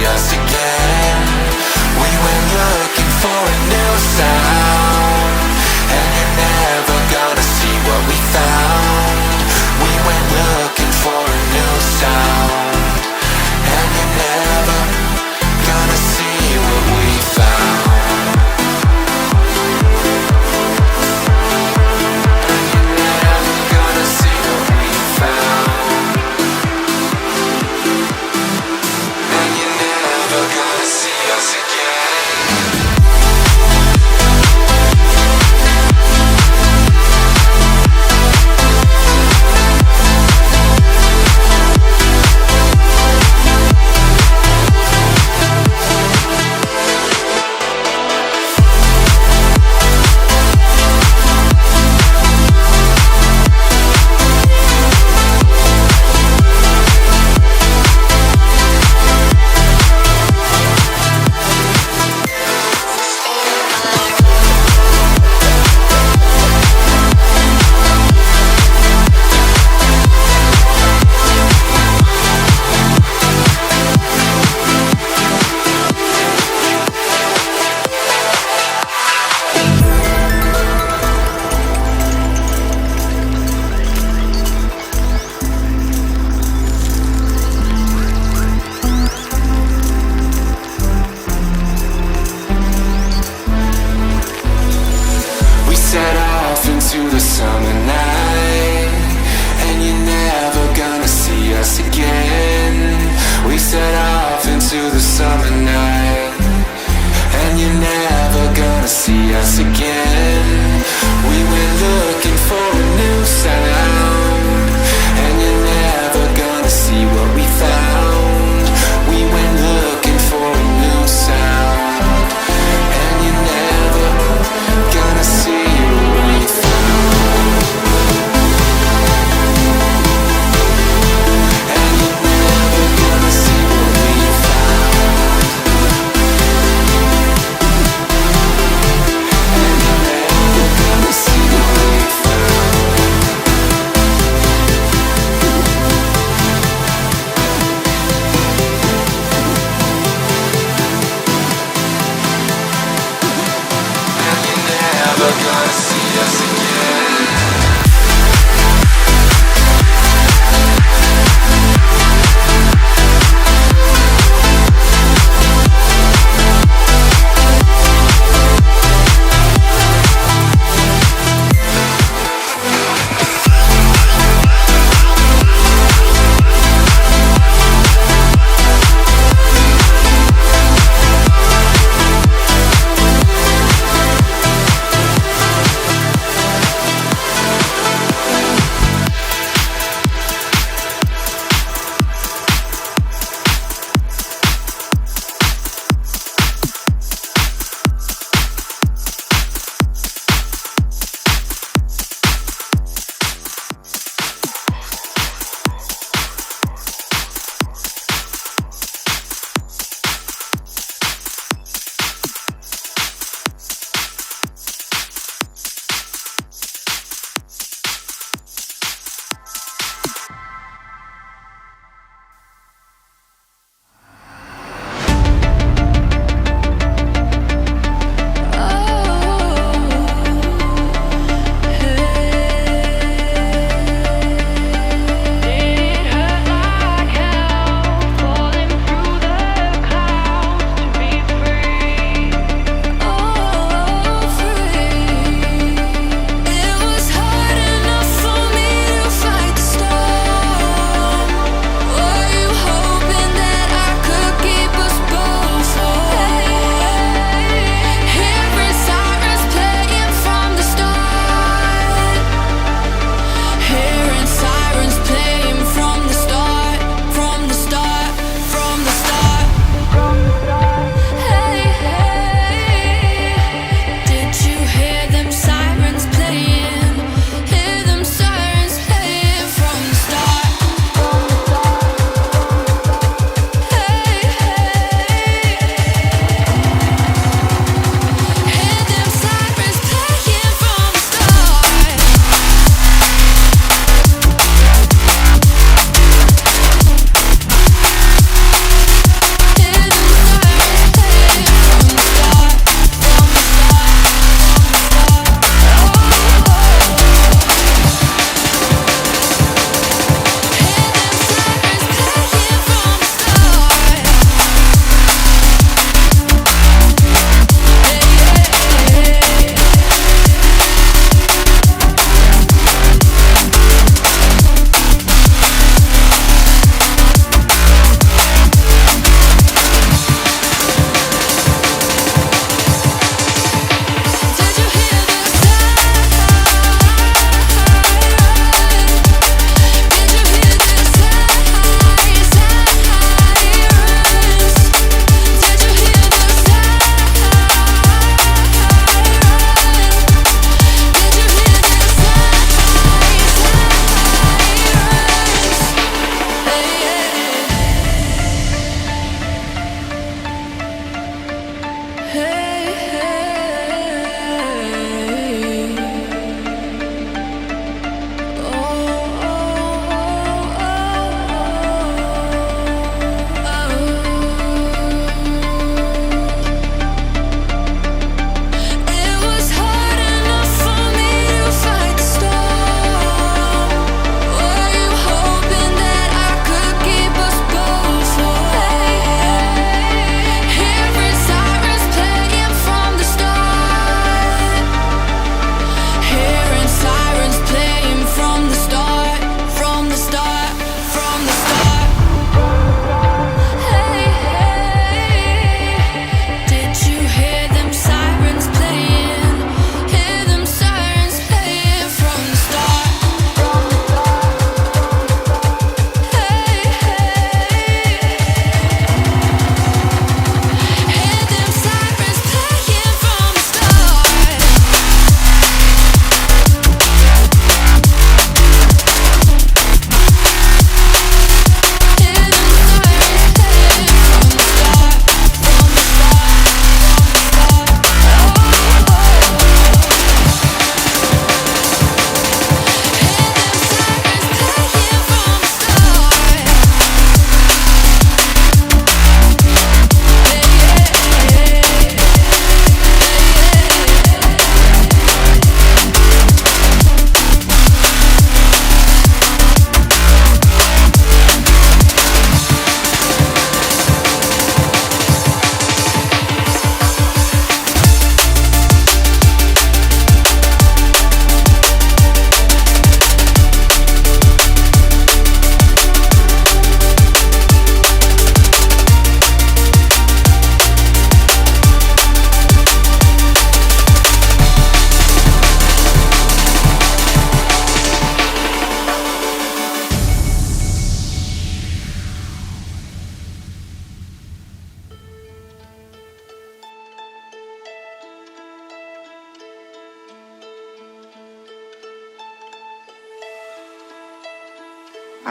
us again. We went looking for a new sound, and you're never gonna see what we found. We went looking for a new sound, and you're never gonna see what we found. Never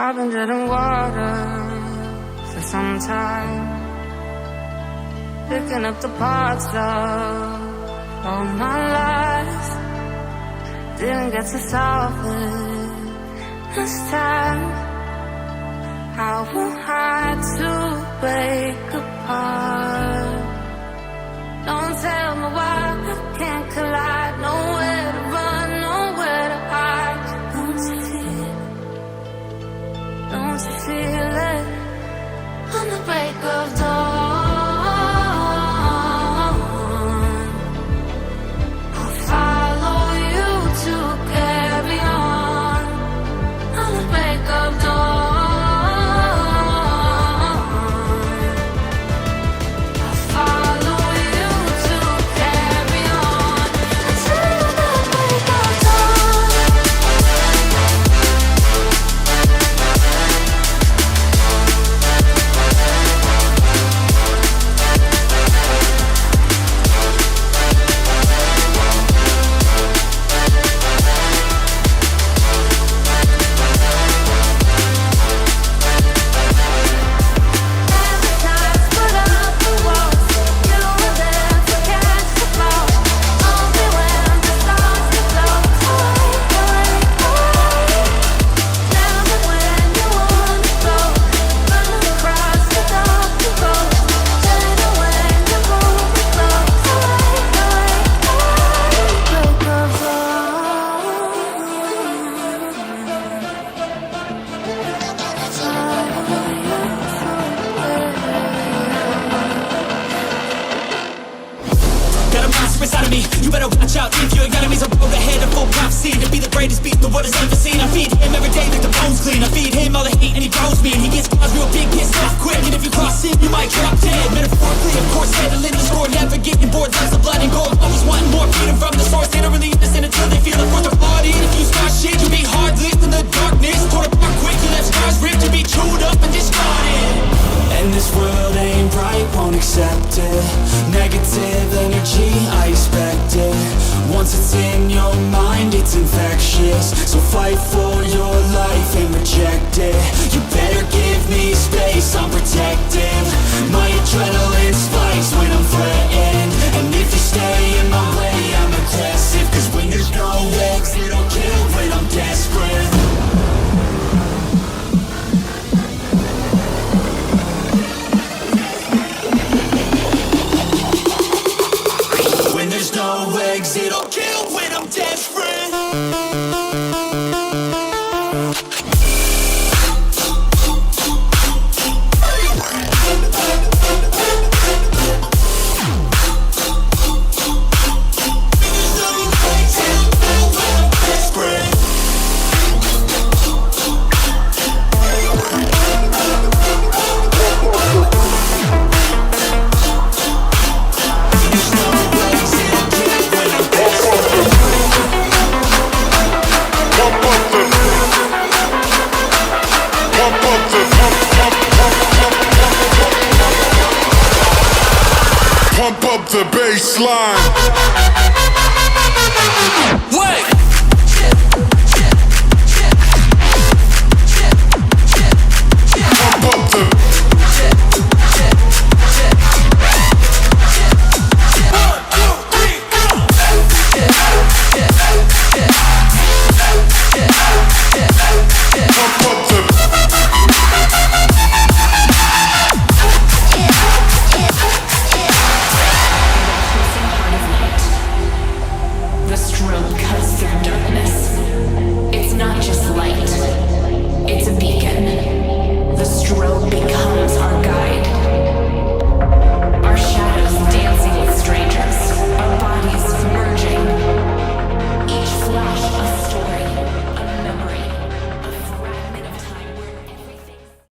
I've been treading water for some time, picking up the parts of all my life. Didn't get to solve it this time. How will I to break apart? Don't tell me why I can't collide. Nowhere to run, nowhere to hide. Don't you feel it? Don't you feel it? On the break of dawn, I'll follow you to carry on. On the break of dawn, I'll follow you to carry on until the break of dawn. Got a monster inside of me, you better watch out. If your enemies are road ahead of full prophecy to be the greatest beast the world has ever seen. I feed him every day like the bones clean. I feed him all the hate and he grows me. And he gets claws real big, gets off quick. And if you cross him, you might drop dead. Metaphorically, of course, settling the score. Never getting bored, loves the blood and gold. Always wanting more, feeding from the source. They don't really understand until they feel it for their body. And if you start shit, you'll be hard lived in the darkness. Torn apart quick, you left scars ripped. You'll be chewed up and discarded. And this world ain't right, won't accept it. Negative energy, I expect it. Once it's in your mind, it's infectious. So fight for your life and reject it. You better give me space, I'm protective. My adrenaline spikes when I'm threatened. And if you stay in my way, I'm aggressive. Cause when there's no exit, I'll kill when I'm desperate. When there's no exit, I'll kill when I'm desperate. Pump up the baseline.